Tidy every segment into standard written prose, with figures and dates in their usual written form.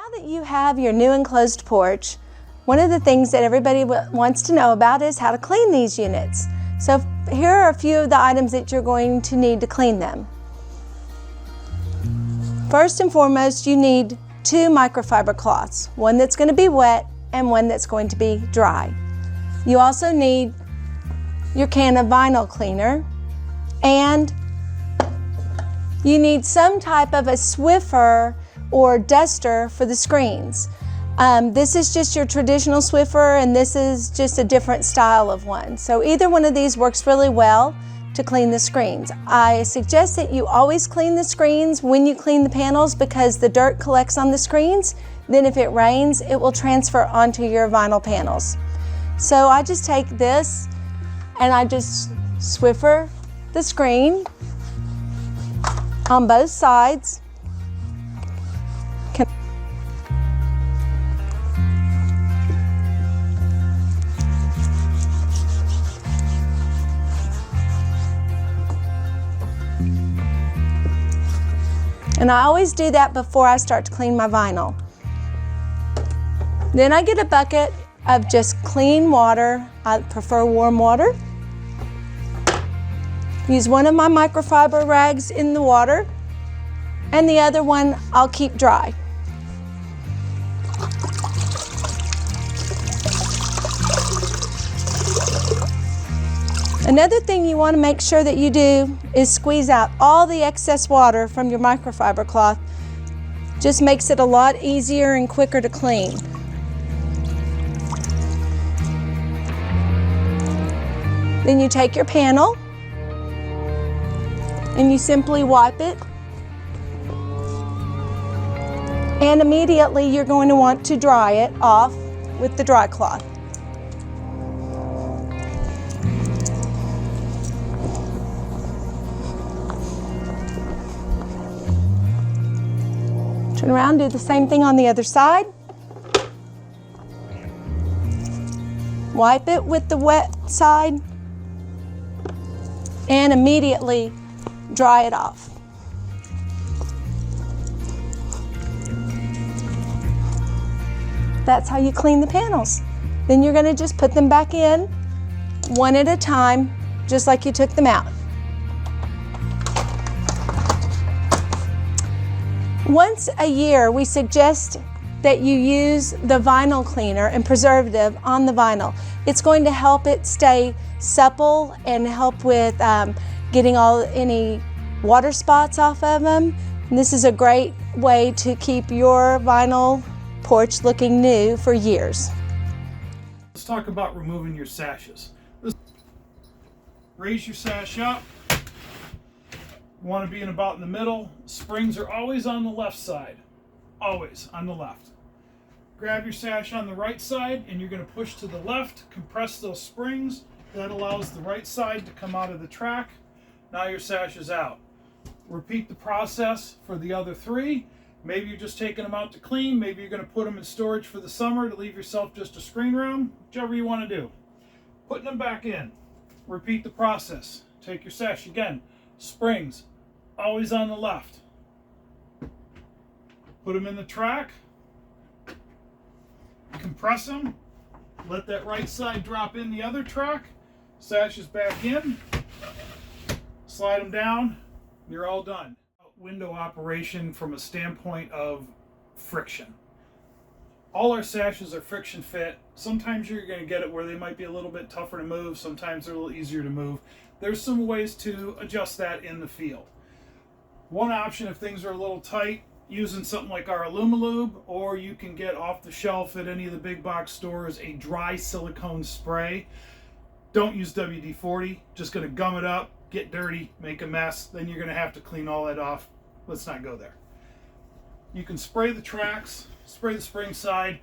Now that you have your new enclosed porch, one of the things that everybody wants to know about is how to clean these units. So here are a few of the items that you're going to need to clean them. First and foremost, you need 2 microfiber cloths, one that's going to be wet and one that's going to be dry. You also need your can of vinyl cleaner, and you need some type of a Swiffer or duster for the screens. This is just your traditional Swiffer, and this is just a different style of one. So either one of these works really well to clean the screens. I suggest that you always clean the screens when you clean the panels, because the dirt collects on the screens. Then if it rains, it will transfer onto your vinyl panels. So I just take this and I just Swiffer the screen on both sides. And I always do that before I start to clean my vinyl. Then I get a bucket of just clean water. I prefer warm water. Use one of my microfiber rags in the water, and the other one I'll keep dry. Another thing you want to make sure that you do is squeeze out all the excess water from your microfiber cloth. Just makes it a lot easier and quicker to clean. Then you take your panel and you simply wipe it, and immediately you're going to want to dry it off with the dry cloth. Turn around, do the same thing on the other side. Wipe it with the wet side and immediately dry it off. That's how you clean the panels. Then you're going to just put them back in one at a time, just like you took them out. Once a year, we suggest that you use the vinyl cleaner and preservative on the vinyl. It's going to help it stay supple and help with getting any water spots off of them. And this is a great way to keep your vinyl porch looking new for years. Let's talk about removing your sashes. Raise your sash up. You want to be about in the middle. Springs are always on the left side. Always on the left. Grab your sash on the right side and you're going to push to the left, compress those springs. That allows the right side to come out of the track. Now your sash is out. Repeat the process for the other 3. Maybe you're just taking them out to clean. Maybe you're going to put them in storage for the summer to leave yourself just a screen room. Whichever you want to do. Putting them back in. Repeat the process. Take your sash again. Springs, always on the left. Put them in the track. Compress them. Let that right side drop in the other track. Sash is back in. Slide them down. You're all done. Window operation from a standpoint of friction. All our sashes are friction fit. Sometimes you're going to get it where they might be a little bit tougher to move. Sometimes they're a little easier to move. There's some ways to adjust that in the field. One option, if things are a little tight, using something like our Alumalube, or you can get off the shelf at any of the big box stores a dry silicone spray. Don't use WD-40. Just going to gum it up, get dirty, make a mess. Then you're going to have to clean all that off. Let's not go there. You can spray the tracks, spray the spring side,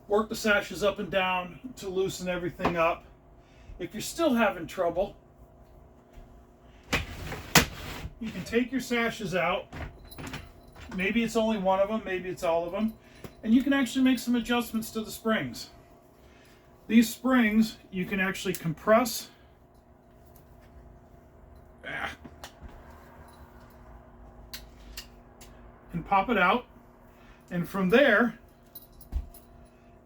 work the sashes up and down to loosen everything up. If you're still having trouble, you can take your sashes out. Maybe it's only one of them, maybe it's all of them. And you can actually make some adjustments to the springs. These springs, you can actually compress. And pop it out. And from there,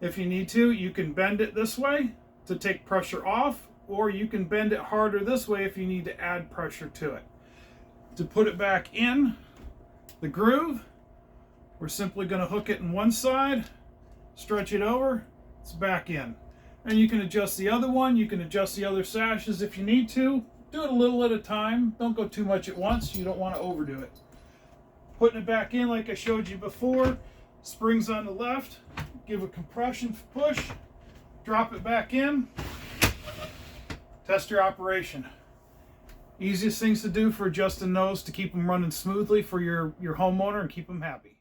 if you need to, you can bend it this way to take pressure off, or you can bend it harder this way if you need to add pressure to it. To put it back in the groove, we're simply going to hook it in one side, stretch it over, it's back in. And you can adjust the other one, you can adjust the other sashes if you need to. Do it a little at a time, don't go too much at once, you don't want to overdo it. Putting it back in like I showed you before, springs on the left, give a compression push, drop it back in, test your operation. Easiest things to do for adjusting those to keep them running smoothly for your homeowner and keep them happy.